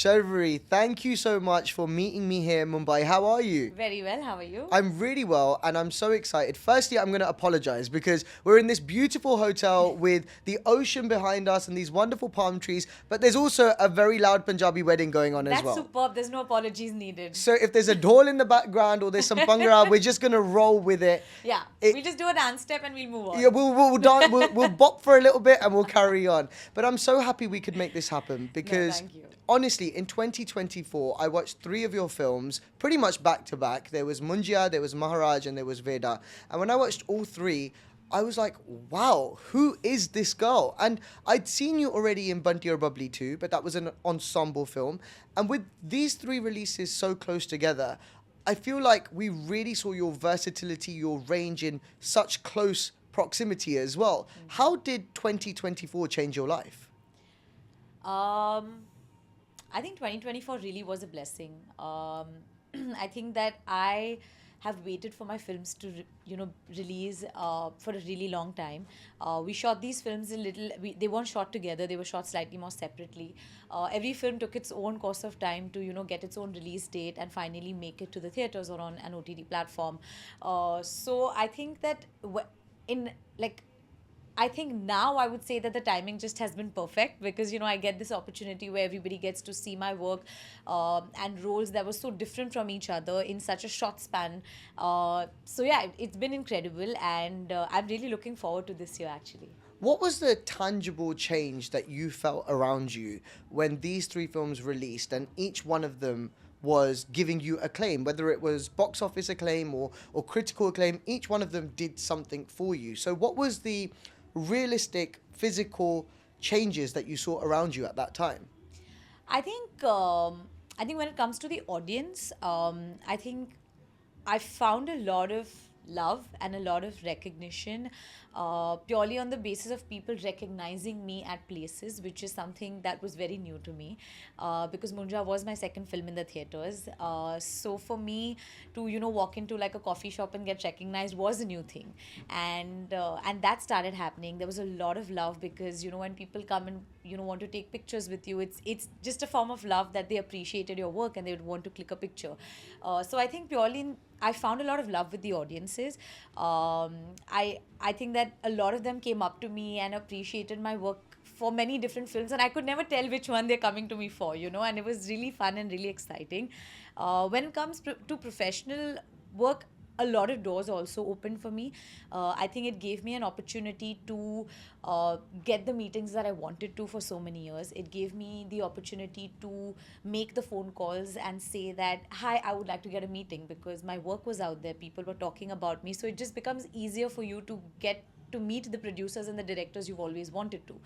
Sharvari, thank you so much for meeting me here in Mumbai. How are you? Very well. How are you? I'm really well and I'm so excited. Firstly, I'm going to apologize because we're in this beautiful hotel with the ocean behind us and these wonderful palm trees, but there's also a very loud Punjabi wedding going on as That's well. superb. There's no apologies needed. So if there's a dhol in the background or there's some bhangra, we're just going to roll with it. Yeah, It- we'll just do a dance step and we'll move on. Yeah, we'll bop for a little bit and we'll carry on. But I'm so happy we could make this happen because thank you. honestly, in 2024, I watched 3 of your films pretty much back to back. There was Munjya, there was Maharaj, and there was Vedaa. And when I watched all 3, I was like, wow, who is this girl? And I'd seen you already in Bunty or Bubbly too, but that was an ensemble film. And with these 3 releases so close together, I feel like we really saw your versatility, your range in such close proximity as well. How did 2024 change your life? I think 2024 really was a blessing. I think that I have waited for my films to release for a really long time. We shot these films they weren't shot together, they were shot slightly more separately. Every film took its own course of time to get its own release date and finally make it to the theaters or on an OTT platform. So I think that in like I think now I would say that the timing just has been perfect because I get this opportunity where everybody gets to see my work and roles that were so different from each other in such a short span. So yeah, it's been incredible and I'm really looking forward to this year actually. What was the tangible change that you felt around you when these 3 films released and each one of them was giving you acclaim, whether it was box office acclaim or critical acclaim? Each one of them did something for you. So what was the realistic physical changes that you saw around you at that time? I think when it comes to the audience, I think I found a lot of love and a lot of recognition purely on the basis of people recognizing me at places, which is something that was very new to me because Munjya was my second film in the theaters. So for me to walk into like a coffee shop and get recognized was a new thing, and that started happening. There was a lot of love because when people come and want to take pictures with you, it's just a form of love that they appreciated your work and they would want to click a picture. So I think I found a lot of love with the audiences. I think that a lot of them came up to me and appreciated my work for many different films, and I could never tell which one they're coming to me for, and it was really fun and really exciting. When it comes to professional work, a lot of doors also opened for me. I think it gave me an opportunity to get the meetings that I wanted to for so many years. It gave me the opportunity to make the phone calls and say that, hi, I would like to get a meeting because my work was out there. People were talking about me. So it just becomes easier for you to get to meet the producers and the directors you've always wanted to.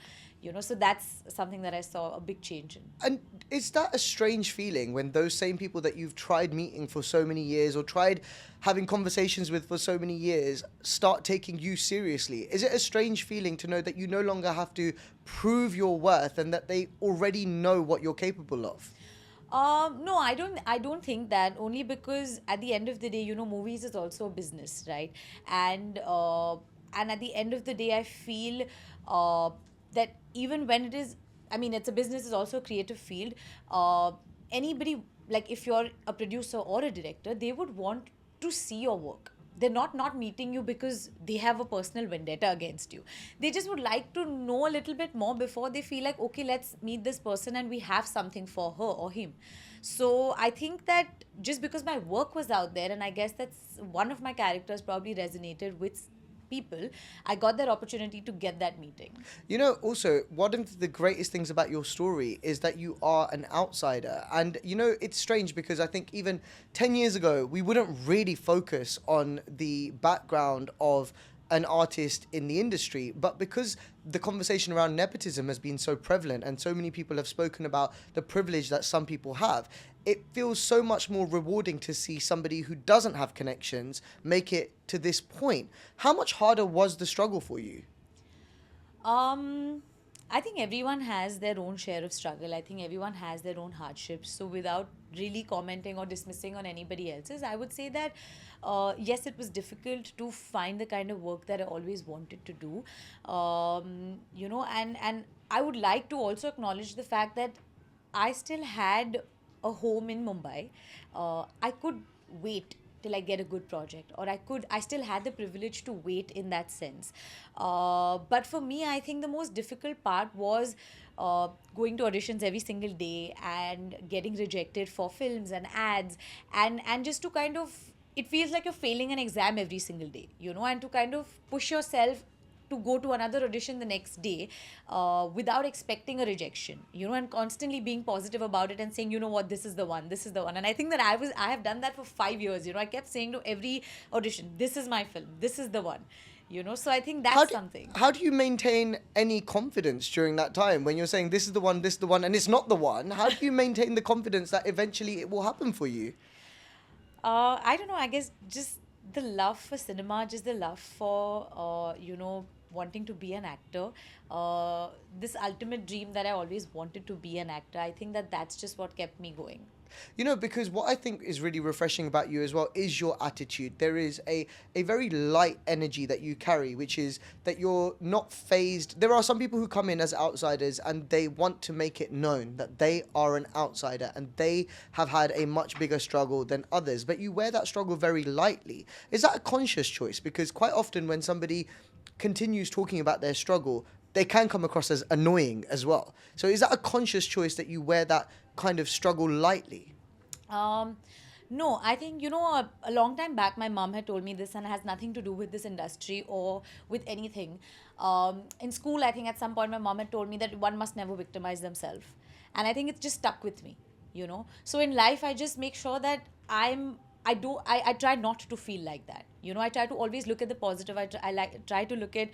So that's something that I saw a big change in. And is that a strange feeling when those same people that you've tried meeting for so many years or tried having conversations with for so many years start taking you seriously? Is it a strange feeling to know that you no longer have to prove your worth and that they already know what you're capable of? No, I don't. I don't think that. Only because at the end of the day, movies is also a business, right? And at the end of the day, I feel that even when it is, I mean, it's a business, it's also a creative field. Anybody, like if you're a producer or a director, they would want to see your work. They're not meeting you because they have a personal vendetta against you. They just would like to know a little bit more before they feel like, okay, let's meet this person and we have something for her or him. So I think that just because my work was out there, and I guess that's one of my characters probably resonated with people, I got that opportunity to get that meeting. Also, one of the greatest things about your story is that you are an outsider. And, it's strange because I think even 10 years ago, we wouldn't really focus on the background of an artist in the industry, but because the conversation around nepotism has been so prevalent and so many people have spoken about the privilege that some people have, it feels so much more rewarding to see somebody who doesn't have connections make it to this point. How much harder was the struggle for you? I think everyone has their own share of struggle. I think everyone has their own hardships. So without really commenting or dismissing on anybody else's, I would say that yes, it was difficult to find the kind of work that I always wanted to do. And I would like to also acknowledge the fact that I still had a home in Mumbai, I could wait till I get a good project, or I still had the privilege to wait in that sense. But for me, I think the most difficult part was going to auditions every single day and getting rejected for films and ads, and just to kind of, it feels like you're failing an exam every single day, and to kind of push yourself to go to another audition the next day without expecting a rejection, and constantly being positive about it and saying, you know what, this is the one, this is the one. And I think that I have done that for 5 years. I kept saying to every audition, this is my film, this is the one. So I think that's something. How do you maintain any confidence during that time when you're saying this is the one, this is the one, and it's not the one? How do you maintain the confidence that eventually it will happen for you? I don't know. I guess just the love for cinema, just the love for, wanting to be an actor. This ultimate dream that I always wanted to be an actor. I think that that's just what kept me going. Because what I think is really refreshing about you as well is your attitude. There is a very light energy that you carry, which is that you're not phased. There are some people who come in as outsiders and they want to make it known that they are an outsider and they have had a much bigger struggle than others. But you wear that struggle very lightly. Is that a conscious choice? Because quite often when somebody continues talking about their struggle, they can come across as annoying as well. So is that a conscious choice that you wear that kind of struggle lightly? No, I think, a long time back, my mom had told me this, and it has nothing to do with this industry or with anything. In school, I think at some point, my mom had told me that one must never victimize themselves. And I think it's just stuck with me, So in life, I just make sure that I try not to feel like that. I try to always look at the positive. I try to look at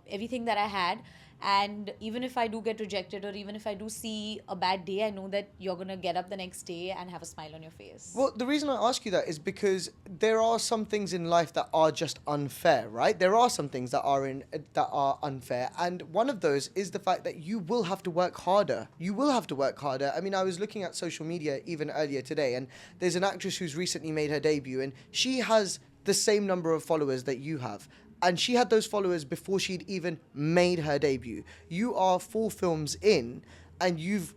everything that I had. And even if I do get rejected, or even if I do see a bad day, I know that you're going to get up the next day and have a smile on your face. Well, the reason I ask you that is because there are some things in life that are just unfair, right? There are some things that are unfair. And one of those is the fact that you will have to work harder. You will have to work harder. I mean, I was looking at social media even earlier today, and there's an actress who's recently made her debut, and she has the same number of followers that you have. And she had those followers before she'd even made her debut. You are 4 films in, and you've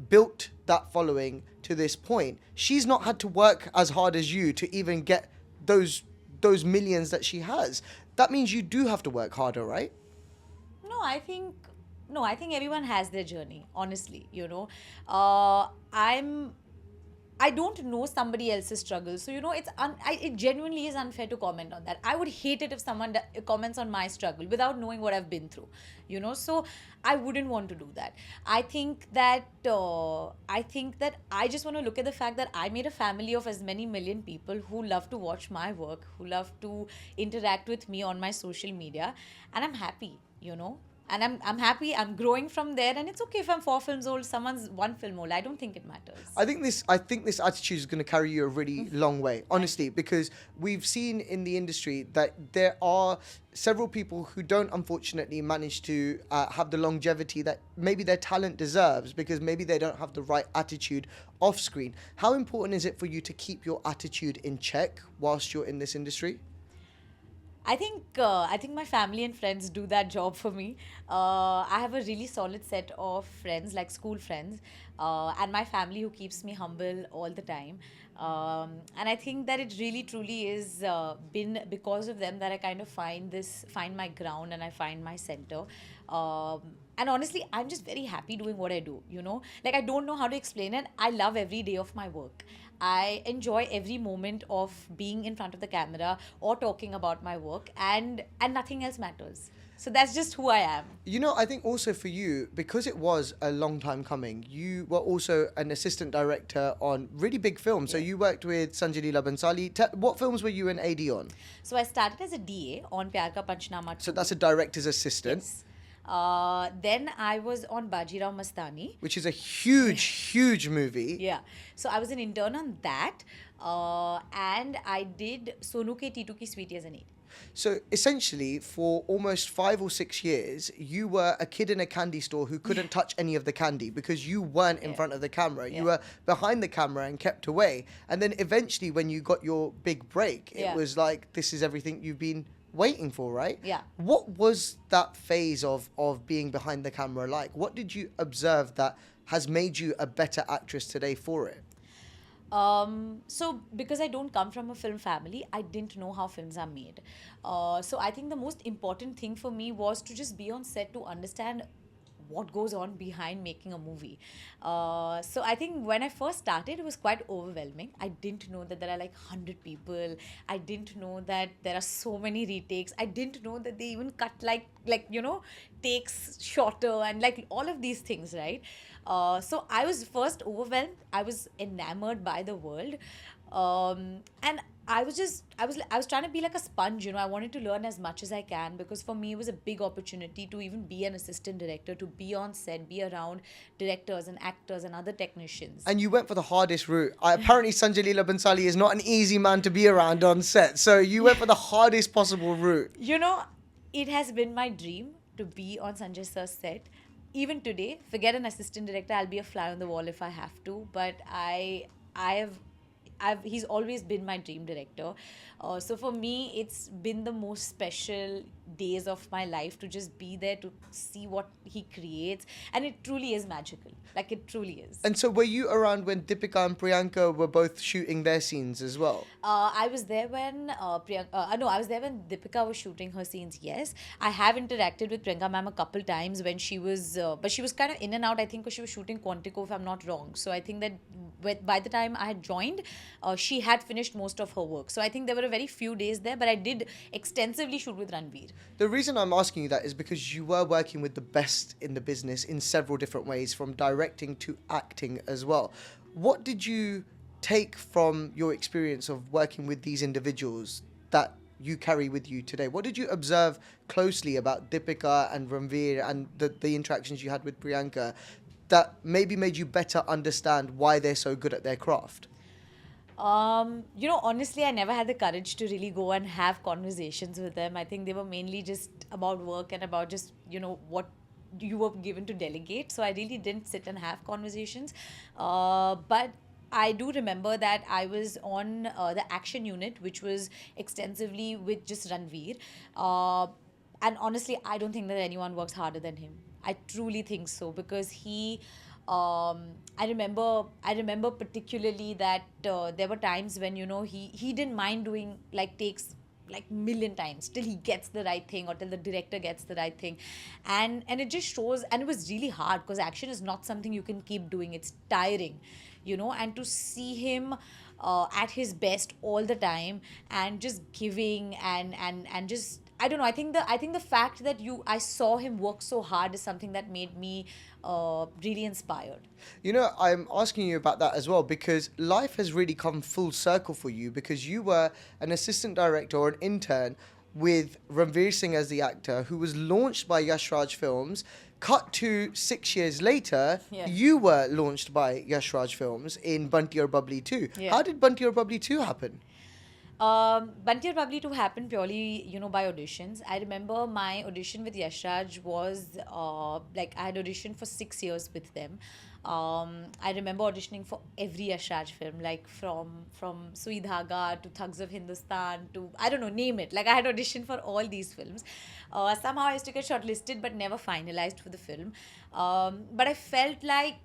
built that following to this point. She's not had to work as hard as you to even get those millions that she has. That means you do have to work harder, right? No, I think everyone has their journey, honestly, I don't know somebody else's struggle. So, it genuinely is unfair to comment on that. I would hate it if someone comments on my struggle without knowing what I've been through, So I wouldn't want to do that. I think that I just want to look at the fact that I made a family of as many million people who love to watch my work, who love to interact with me on my social media. And I'm happy, And I'm happy. I'm growing from there, and it's okay if I'm 4 films old, someone's 1 film old. I don't think it matters. I think this attitude is going to carry you a really long way, honestly, because we've seen in the industry that there are several people who don't unfortunately manage to have the longevity that maybe their talent deserves, because maybe they don't have the right attitude off screen. How important is it for you to keep your attitude in check whilst you're in this industry? I think my family and friends do that job for me. I have a really solid set of friends, like school friends, and my family, who keeps me humble all the time. And I think that it really truly is been because of them that I kind of find my ground, and I find my center. And honestly, I'm just very happy doing what I do, Like, I don't know how to explain it. I love every day of my work. I enjoy every moment of being in front of the camera or talking about my work, and nothing else matters. So that's just who I am. I think also for you, because it was a long time coming, you were also an assistant director on really big films. Yeah. So you worked with Sanjay Leela Bhansali. What films were you an AD on? So I started as a DA on Pyar Ka Panchnama 2. So that's a director's assistant. Yes. Then I was on Bajirao Mastani, which is a huge movie. Yeah. So I was an intern on that, and I did Sonu Ke Titu Ki Sweetie as an aide. So essentially, for almost 5 or 6 years, you were a kid in a candy store who couldn't touch any of the candy because you weren't in front of the camera. You were behind the camera and kept away. And then eventually, when you got your big break, it was like, this is everything you've been waiting for, right? Yeah. What was that phase of being behind the camera like? What did you observe that has made you a better actress today for it? So because I don't come from a film family, I didn't know how films are made. So I think the most important thing for me was to just be on set to understand what goes on behind making a movie. So I think when I first started, it was quite overwhelming. I didn't know that there are like 100 people. I didn't know that there are so many retakes. I didn't know that they even cut takes shorter and like all of these things, right? So I was first overwhelmed. I was enamored by the world, and I was trying to be like a sponge. I wanted to learn as much as I can, because for me it was a big opportunity to even be an assistant director, to be on set, be around directors and actors and other technicians. And you went for the hardest route. Apparently, Sanjay Leela Bhansali is not an easy man to be around on set. So you went for the hardest possible route. It has been my dream to be on Sanjay sir's set. Even today, forget an assistant director, I'll be a fly on the wall if I have to. But he's always been my dream director. So for me, it's been the most special days of my life to just be there to see what he creates, and it truly is magical. Like, it truly is. And so were you around when Deepika and Priyanka were both shooting their scenes as well? I was there when I was there when Deepika was shooting her scenes. Yes, I have interacted with Priyanka ma'am a couple times when she was, but she was kind of in and out. I think because she was shooting Quantico, if I'm not wrong. So I think that by the time I had joined, she had finished most of her work. So I think there were a very few days there, but I did extensively shoot with Ranveer. The reason I'm asking you that is because you were working with the best in the business in several different ways, from directing to acting as well. What did you take from your experience of working with these individuals that you carry with you today? What did you observe closely about Deepika and Ranveer and the interactions you had with Priyanka that maybe made you better understand why they're so good at their craft? Honestly, I never had the courage to really go and have conversations with them. I think they were mainly just about work and about just, what you were given to delegate. So I really didn't sit and have conversations. But I do remember that I was on the action unit, which was extensively with just Ranveer. And honestly, I don't think that anyone works harder than him. I truly think so, because I remember particularly that there were times when he didn't mind doing like takes like million times till he gets the right thing, or till the director gets the right thing, and it just shows. And it was really hard, because action is not something you can keep doing. It's tiring, and to see him at his best all the time, and just giving and just, I don't know. I think the fact that I saw him work so hard is something that made me really inspired. I'm asking you about that as well, because life has really come full circle for you, because you were an assistant director or an intern with Ranveer Singh as the actor, who was launched by Yash Raj Films. Cut to 6 years later, you were launched by Yash Raj Films in Bunty Aur Bubbly 2. Yeah. How did Bunty Aur Bubbly 2 happen? Bunty Aur Bubbly 2 happened purely, by auditions. I remember my audition with Yash Raj was I had auditioned for 6 years with them. I remember auditioning for every Yash Raj film, like from Sui Dhaga to Thugs of Hindustan to, I don't know, name it. Like, I had auditioned for all these films. Somehow I used to get shortlisted but never finalized for the film. But I felt like,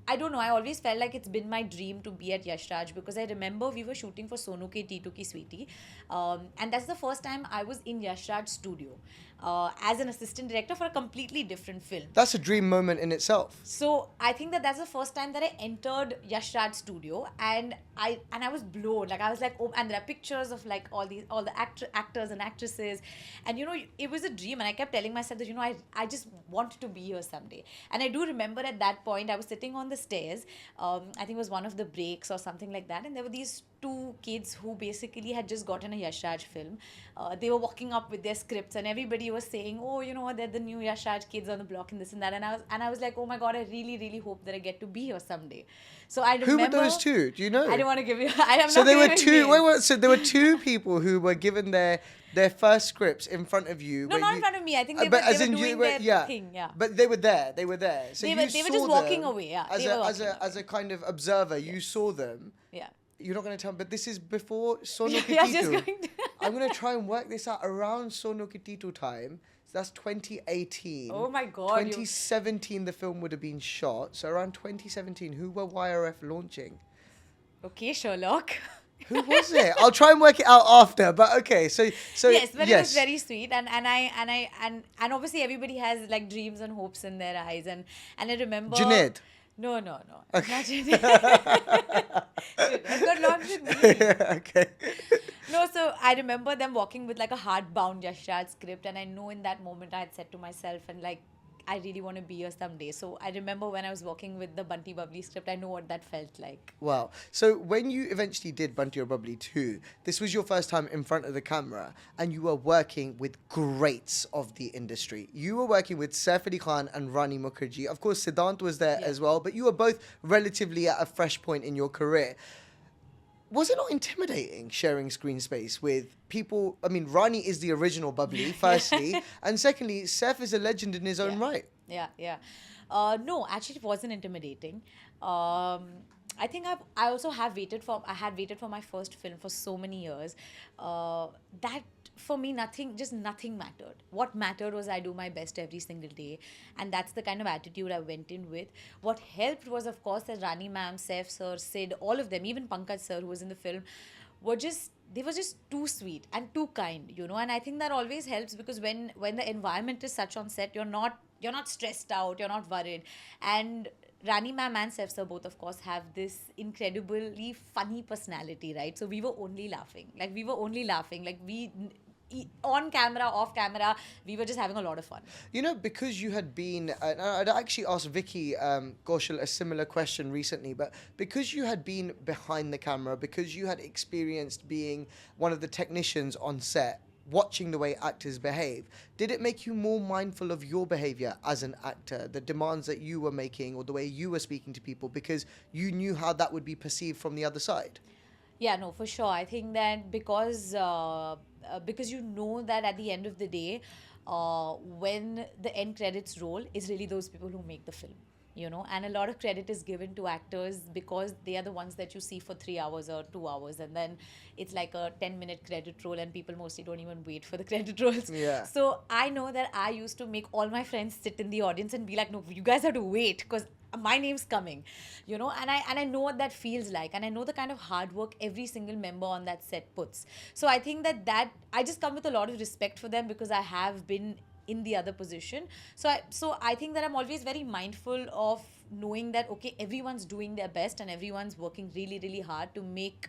I don't know, I always felt like it's been my dream to be at Yash Raj, because I remember we were shooting for Sonu Ke Titu Ki Sweetie, and that's the first time I was in Yash Raj's studio as an assistant director for a completely different film. That's a dream moment in itself. So I think that's the first time that I entered Yash Raj's studio, and I was blown. Like, I was like, oh, and there are pictures of like all the actors and actresses, and it was a dream. And I kept telling myself that I just want to be here someday. And I do remember at that point I was sitting on the stairs. I think it was one of the breaks or something like that, and there were these two kids who basically had just gotten a Yash Raj film. They were walking up with their scripts, and everybody was saying, oh, they're the new Yash Raj kids on the block and this and that. And I was like, oh my God, I really, really hope that I get to be here someday. So I remember. Who were those two? Do you know? I don't want to give you. I am so not there were giving two. names. Wait. So there were two people who were given their first scripts in front of you. No, not in front of me. I think they but were as in doing you were, their yeah. thing. Yeah. But they were there. They were there. So they you were saw just walking them away. Yeah. As a kind of observer, you saw them. Yeah. You're not going to tell me, but this is before Sonu Ke Yeah, just Titu. going to I'm going to try and work this out around Sono Ki Titu time. So that's 2018. Oh my God. 2017, the film would have been shot. So around 2017, who were YRF launching? Okay, Sherlock. Who was it? I'll try and work it out after. But okay, so yes, but it was very sweet, and obviously everybody has like dreams and hopes in their eyes, and I remember. Junaid. No. It's not Junaid. It's got lots with me. Okay. No, so I remember them walking with like a hardbound Yashraj script, and I know in that moment I had said to myself, and like, I really want to be here someday. So I remember when I was working with the Bunty Bubbly script, I know what that felt like. Wow. So when you eventually did Bunty or Bubbly 2, this was your first time in front of the camera, and you were working with greats of the industry. You were working with Saif Ali Khan and Rani Mukerji. Of course, Siddhant was there as well, but you were both relatively at a fresh point in your career. Was it not intimidating sharing screen space with people? I mean, Rani is the original Bubbly, firstly. And secondly, Saif is a legend in his own right. Yeah. No, actually, it wasn't intimidating. I think I had waited for my first film for so many years. That for me, nothing mattered. What mattered was I do my best every single day, and that's the kind of attitude I went in with. What helped was, of course, that Rani ma'am, Saif sir, Sid, all of them, even Pankaj sir, who was in the film, were just too sweet and too kind, and I think that always helps, because when the environment is such on set, you're not stressed out, you're not worried. And Rani ma'am and Saif sir both, of course, have this incredibly funny personality, right? So we were only laughing. Like on camera, off camera, we were just having a lot of fun. Because you had been, I'd actually asked Vicky Kaushal a similar question recently, but because you had been behind the camera, because you had experienced being one of the technicians on set, watching the way actors behave, did it make you more mindful of your behavior as an actor, the demands that you were making or the way you were speaking to people, because you knew how that would be perceived from the other side? Yeah, no, for sure. I think that because you know that at the end of the day, when the end credits roll, it's really those people who make the film. And a lot of credit is given to actors because they are the ones that you see for 3 hours or 2 hours, and then it's like a 10-minute credit roll, and people mostly don't even wait for the credit rolls. Yeah. So I know that I used to make all my friends sit in the audience and be like, no, you guys have to wait because my name's coming, and I know what that feels like, and I know the kind of hard work every single member on that set puts. So I think that I just come with a lot of respect for them because I have been in the other position. So I think that I'm always very mindful of knowing that, okay, everyone's doing their best and everyone's working really, really hard to make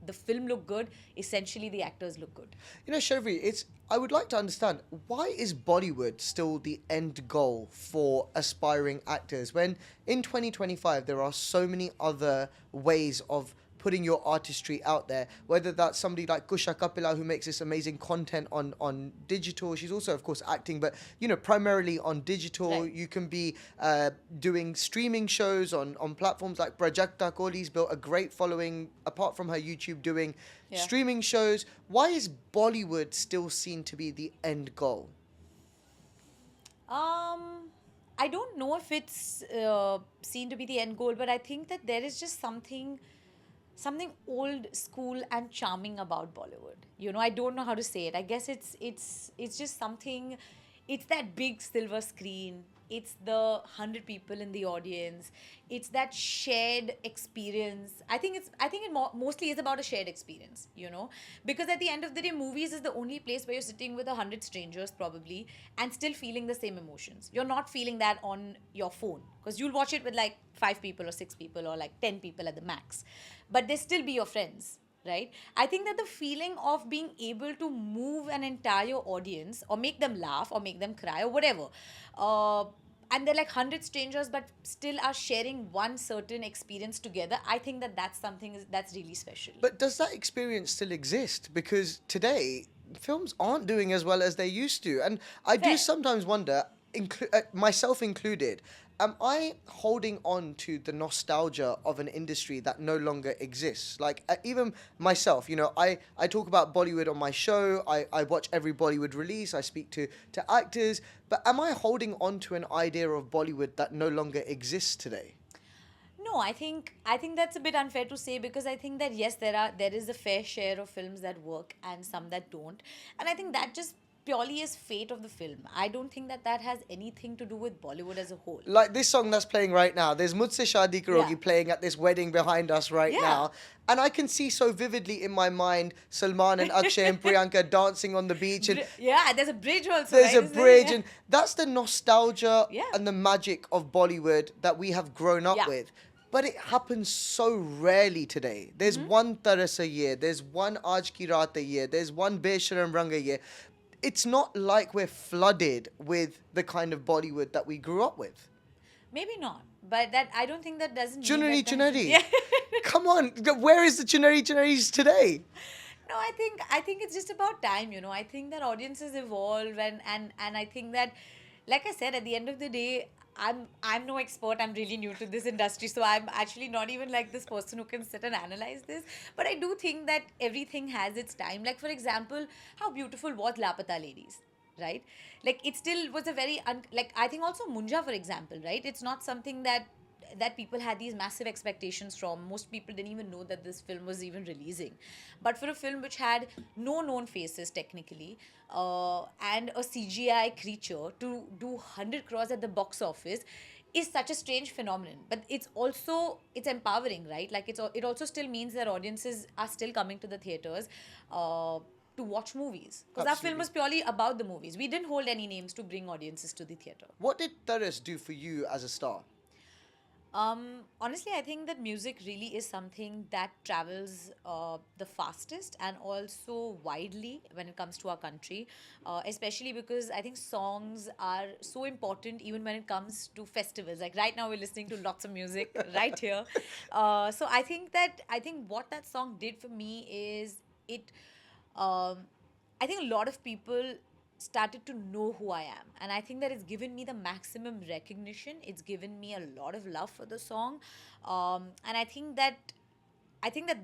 the film look good. Essentially, the actors look good. Sharvari, I would like to understand, why is Bollywood still the end goal for aspiring actors when in 2025 there are so many other ways of putting your artistry out there, whether that's somebody like Kusha Kapila, who makes this amazing content on digital. She's also, of course, acting, but, primarily on digital. Right. You can be doing streaming shows on platforms like Prajakta. Kohli's built a great following, apart from her YouTube, doing streaming shows. Why is Bollywood still seen to be the end goal? I don't know if it's seen to be the end goal, but I think that there is just something old school and charming about Bollywood. I don't know how to say it. I guess it's just something. It's that big silver screen. It's the 100 people in the audience. It's that shared experience. I think it mostly is about a shared experience, because at the end of the day, movies is the only place where you're sitting with 100 strangers probably and still feeling the same emotions. You're not feeling that on your phone, because you'll watch it with like 5 people or 6 people or like 10 people at the max, but they still be your friends, right? I think that the feeling of being able to move an entire audience or make them laugh or make them cry or whatever, and they're like 100 strangers but still are sharing one certain experience together, I think that that's something that's really special. But does that experience still exist? Because today, films aren't doing as well as they used to. And I do sometimes wonder, myself included, am I holding on to the nostalgia of an industry that no longer exists? Like, even myself, I talk about Bollywood on my show. I watch every Bollywood release. I speak to actors. But am I holding on to an idea of Bollywood that no longer exists today? No, No, I think that's a bit unfair to say, because I think that yes, there is a fair share of films that work and some that don't, and I think that just purely is fate of the film. I don't think that that has anything to do with Bollywood as a whole. Like this song that's playing right now, there's Mujhse Shaadi Karogi Yeah. playing at this wedding behind us right Yeah. now. And I can see so vividly in my mind Salman and Akshay and Priyanka dancing on the beach, and Yeah, there's a bridge also. there's right? a Isn't there? bridge, Yeah. and that's the nostalgia Yeah. and the magic of Bollywood that we have grown up Yeah. with. But it happens so rarely today. There's Mm-hmm. one Taras a year, there's one Aaj Ki Raat a year, there's one Besharam Rang a year. It's not like we're flooded with the kind of Bollywood that we grew up with. Maybe not, but that I don't think that doesn't mean Chunari that Chunari. Yeah. Come on, where is the Chunari Chunaris today? No, I think it's just about time, you know. I think that audiences evolve, and I think that, like I said, at the end of the day, I'm no expert. I'm really new to this industry, so I'm actually not even like this person who can sit and analyze this. But I do think that everything has its time. Like, for example, how beautiful was Lapata Ladies, right? Like, it still was a very like, I think also Munjya, for example, right? It's not something that people had these massive expectations from. Most people didn't even know that this film was even releasing. But for a film which had no known faces technically, and a CGI creature to do 100 crores at the box office is such a strange phenomenon. But it's empowering, right? Like, it also still means that audiences are still coming to the theaters to watch movies, because our film Absolutely. was purely about the movies. We didn't hold any names to bring audiences to the theater. What did Taras do for you as a star? Honestly, I think that music really is something that travels the fastest and also widely when it comes to our country, especially because I think songs are so important even when it comes to festivals. Like right now, we're listening to lots of music right here. So I think what that song did for me is it. I think a lot of people started to know who I am, and I think that it's given me the maximum recognition. It's given me a lot of love for the song, and I think that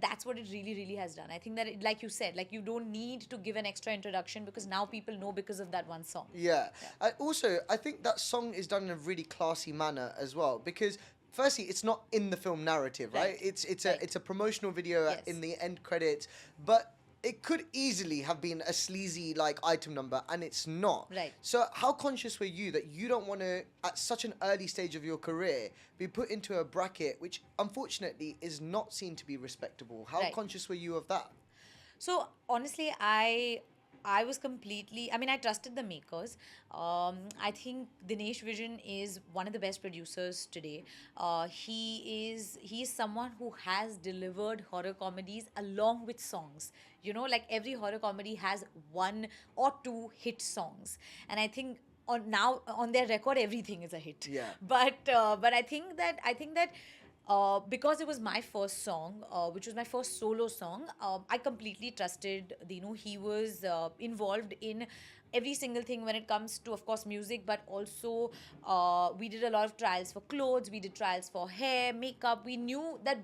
that's what it really, really has done. I think that, like you said, like, you don't need to give an extra introduction, because now people know because of that one song. Yeah. I think that song is done in a really classy manner as well, because firstly, it's not in the film narrative, right? Right. It's a promotional video Yes. in the end credits, but it could easily have been a sleazy like item number, and it's not. Right. So how conscious were you that you don't want to, at such an early stage of your career, be put into a bracket which unfortunately is not seen to be respectable? How Right. conscious were you of that? So honestly, I was completely. I mean, I trusted the makers. I think Dinesh Vision is one of the best producers today. He is someone who has delivered horror comedies along with songs. You know, like every horror comedy has one or two hit songs, and I think on their record everything is a hit. Yeah. But I think that because it was my first song, which was my first solo song, I completely trusted Dinu. He was involved in every single thing when it comes to, of course, music, but also we did a lot of trials for clothes, we did trials for hair, makeup. We knew that,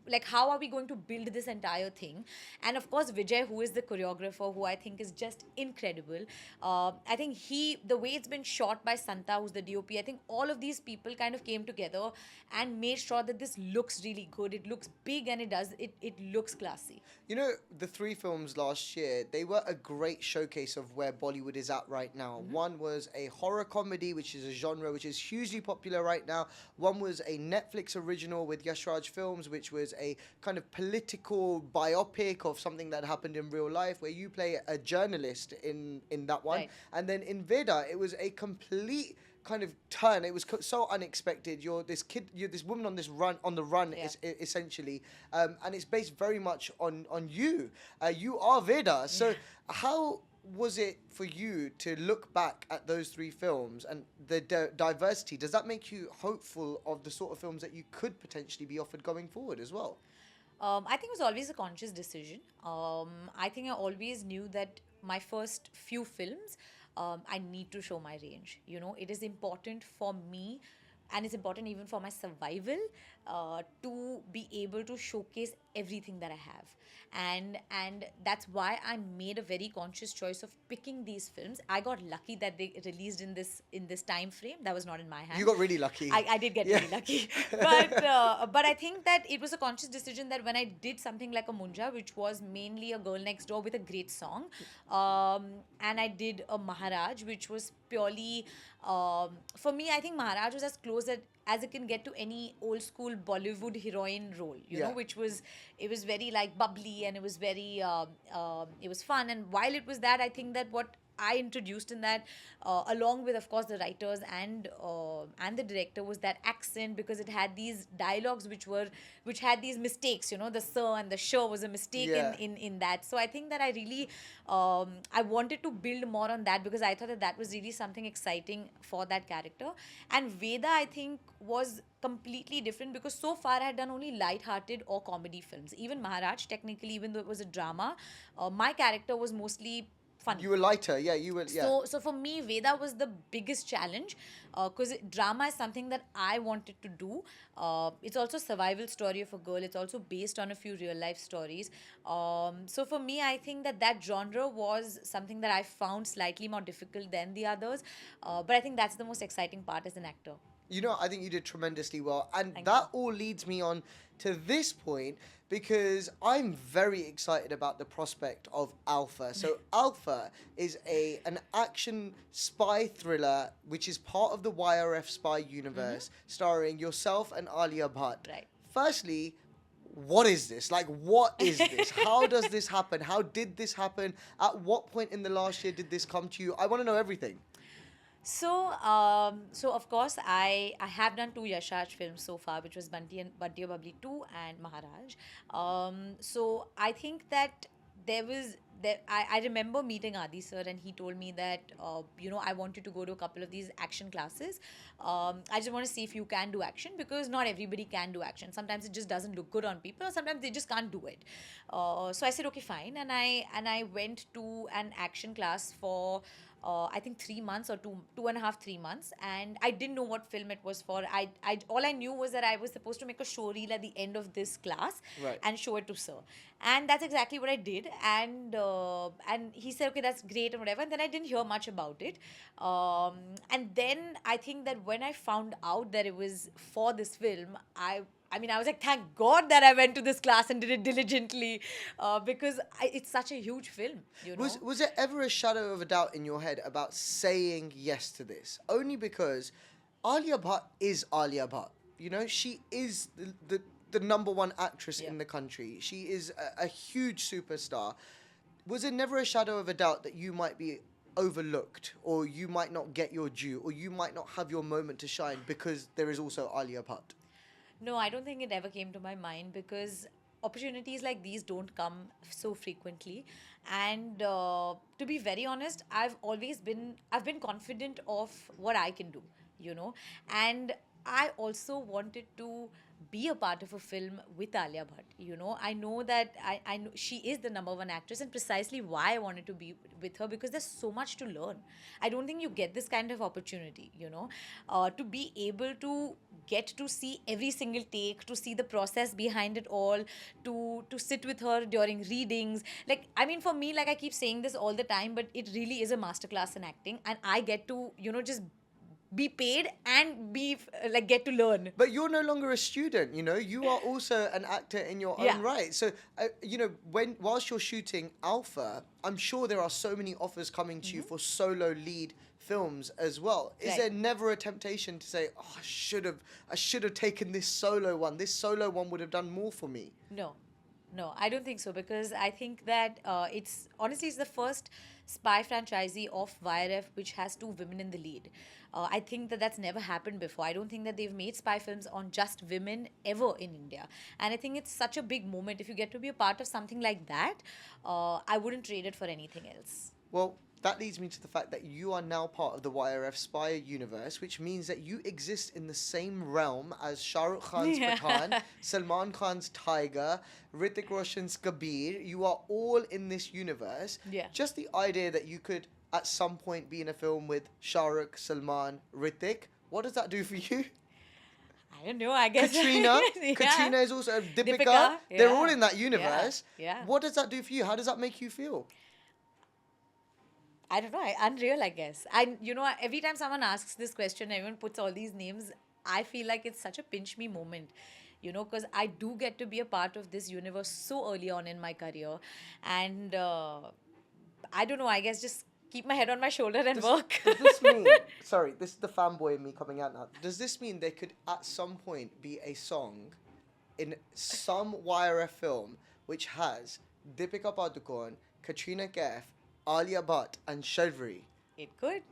like, how are we going to build this entire thing. And of course, Vijay, who is the choreographer, who I think is just incredible. I think the way it's been shot by Santa, who's the DOP, I think all of these people kind of came together and made sure that this looks really good. It looks big, and it looks classy. You know, the three films last year, they were a great showcase of where Bollywood is at right now. One was a horror comedy, which is a genre which is hugely popular right now. One was a Netflix original with Yash Raj Films, which was a kind of political biopic of something that happened in real life, where you play a journalist in that one. Right. And then in Veda, it was a complete kind of turn. It was so unexpected. You're this woman on the run, Yeah. essentially, and it's based very much on you. You are Veda. So how was it for you to look back at those three films and the diversity? Does that make you hopeful of the sort of films that you could potentially be offered going forward as well? I think it was always a conscious decision. I think I always knew that my first few films, I need to show my range. You know, it is important for me, and it's important even for my survival, to be able to showcase everything that I have, and that's why I made a very conscious choice of picking these films. I got lucky that they released in this time frame. That was not in my hand. You got really lucky. I did get Yeah. really lucky, but I think that it was a conscious decision that when I did something like a Munjya, which was mainly a girl next door with a great song, and I did a Maharaj, which was purely for me. I think Maharaj was as close as it can get to any old school Bollywood heroine role, you know, Yeah. which was, it was very like bubbly, and it was very it was fun. And while it was that, I think that what I introduced in that, along with of course the writers and the director, was that accent, because it had these dialogues which had these mistakes. You know, the sir and the sure was a mistake Yeah. in that. So I think that I really I wanted to build more on that, because I thought that that was really something exciting for that character. And Veda, I think, was completely different, because so far I had done only light-hearted or comedy films. Even Maharaj, technically, even though it was a drama, my character was mostly funny. You were lighter, yeah. You were, yeah. So for me, Veda was the biggest challenge, because drama is something that I wanted to do. It's also a survival story of a girl. It's also based on a few real life stories. So for me, I think that that genre was something that I found slightly more difficult than the others. But I think that's the most exciting part as an actor. You know, I think you did tremendously well. And Thank that you. all leads me on to this point, because I'm very excited about the prospect of Alpha. So Alpha is an action spy thriller which is part of the YRF spy universe, starring yourself and Alia Bhatt. Right. Firstly, what is this? Like, what is this? How does this happen? How did this happen? At what point in the last year did this come to you? I want to know everything. So of course, I have done two Yashraj films so far, which was Bunty and Bubbly 2 and Maharaj. So I think that I remember meeting Adi sir, and he told me that I wanted to go to a couple of these action classes. I just want to see if you can do action, because not everybody can do action. Sometimes it just doesn't look good on people, or sometimes they just can't do it. So I said okay, fine, and I went to an action class for I think 3 months or 2.5, 3 months, and I didn't know what film it was for. I all I knew was that I was supposed to make a show reel at the end of this class, Right. and show it to sir, and that's exactly what I did. And he said okay, that's great and whatever. And then I didn't hear much about it, and then I think that when I found out that it was for this film, I mean, I was like, thank God that I went to this class and did it diligently, because it's such a huge film, you know. Was there ever a shadow of a doubt in your head about saying yes to this? Only because Alia Bhatt is Alia Bhatt. You know, she is the number one actress Yeah. in the country. She is a huge superstar. Was there never a shadow of a doubt that you might be overlooked, or you might not get your due, or you might not have your moment to shine because there is also Alia Bhatt? No, I don't think it ever came to my mind, because opportunities like these don't come so frequently. And to be very honest, I've been confident of what I can do, you know. And I also wanted to be a part of a film with Alia Bhatt. You know, I know that I know she is the number one actress, and precisely why I wanted to be with her, because there's so much to learn. I don't think you get this kind of opportunity, you know, to be able to get to see every single take, to see the process behind it all, to sit with her during readings. Like, I mean, for me, like I keep saying this all the time, but it really is a masterclass in acting, and I get to, you know, just be paid and be like get to learn. But you're no longer a student, you know. You are also an actor in your Yeah. own right. So, you know, whilst you're shooting Alpha, I'm sure there are so many offers coming to you for solo lead films as well. Is Right. there never a temptation to say, "Oh, I should have taken this solo one. This solo one would have done more for me"? No, I don't think so, because I think that it's honestly it's the first spy franchisee of YRF which has two women in the lead. I think that that's never happened before. I don't think that they've made spy films on just women ever in India, and I think it's such a big moment. If you get to be a part of something like that, I wouldn't trade it for anything else. Well, that leads me to the fact that you are now part of the YRF Spy universe, which means that you exist in the same realm as Shah Rukh Khan's Yeah. Pathan, Salman Khan's Tiger, Hrithik Roshan's Kabir. You are all in this universe. Yeah. Just the idea that you could at some point be in a film with Shah Rukh, Salman, Hrithik, what does that do for you? I I don't know. I guess Katrina. Yeah. Katrina is also Deepika. Deepika, They're yeah. all in that universe. Yeah. What does that do for you? How does that make you feel? I don't know. Unreal, I guess. Every time someone asks this question, everyone puts all these names. I feel like it's such a pinch me moment, because I do get to be a part of this universe so early on in my career, and I don't know. I guess just keep my head on my shoulder and work. Does this mean? Sorry, this is the fanboy in me coming out now. Does this mean there could at some point be a song in some YRF film which has Deepika Padukone, Katrina Kaif, Alia Bhatt, and Sharvari? It could.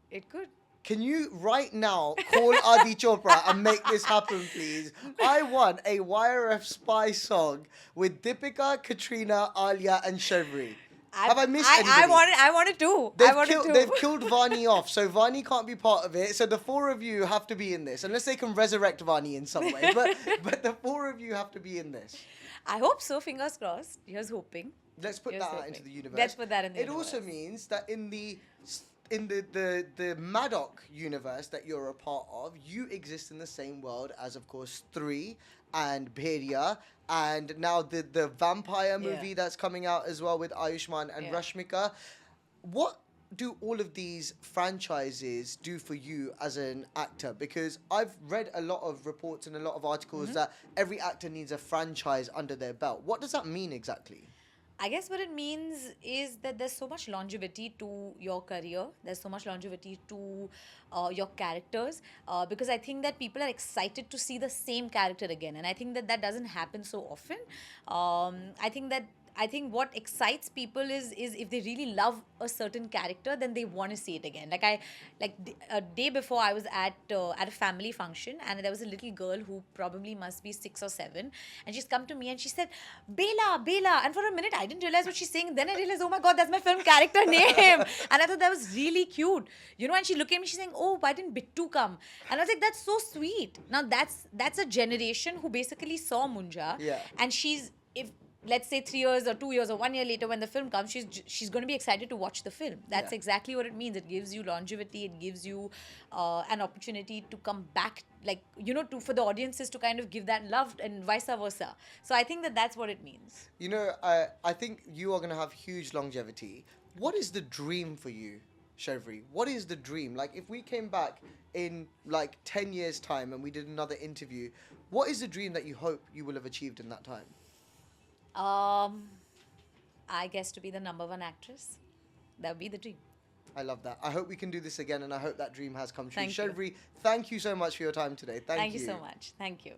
It could. Can you right now call Adi Chopra and make this happen, please? I want a YRF spy song with Deepika, Katrina, Alia, and Sharvari. Have I missed anybody? I wanted to. They've killed Vani off, so Vani can't be part of it. So the four of you have to be in this, unless they can resurrect Vani in some way. But the four of you have to be in this. I hope so. Fingers crossed. Here's hoping. Let's put Here's that out hoping. into the universe. Let's put that in the It universe. also means that in the Maddock universe that you're a part of, you exist in the same world as, of course, 3 and Bhedia, and now the vampire movie that's coming out as well with Ayushmann and Rashmika. What do all of these franchises do for you as an actor? Because I've read a lot of reports and a lot of articles that every actor needs a franchise under their belt. What does that mean exactly? I guess what it means is that there's so much longevity to your career. There's so much longevity to your characters. Because I think that people are excited to see the same character again. And I think that doesn't happen so often. I think what excites people is if they really love a certain character, then they want to see it again. A day before, I was at a family function, and there was a little girl who probably must be 6 or 7, and she's come to me and she said, "Bela, Bela," and for a minute I didn't realize what she's saying. Then I realized, oh my God, that's my film character name, and I thought that was really cute, And she looked at me, she's saying, "Oh, why didn't Bittu come?" And I was like, that's so sweet. Now that's a generation who basically saw Munjya, and if let's say 3 years or 2 years or 1 year later when the film comes, she's going to be excited to watch the film. That's exactly what it means. It gives you longevity. It gives you an opportunity to come back, for the audiences to kind of give that love and vice versa. So I think that's what it means. I think you are going to have huge longevity. What is the dream for you, Sharvari? What is the dream? Like, if we came back in 10 years' time and we did another interview, what is the dream that you hope you will have achieved in that time? I guess to be the #1 actress. That would be the dream. I love that. I hope we can do this again, and I hope that dream has come true. Thank you. Sharvari, thank you so much for your time today. Thank you. Thank you so much. Thank you.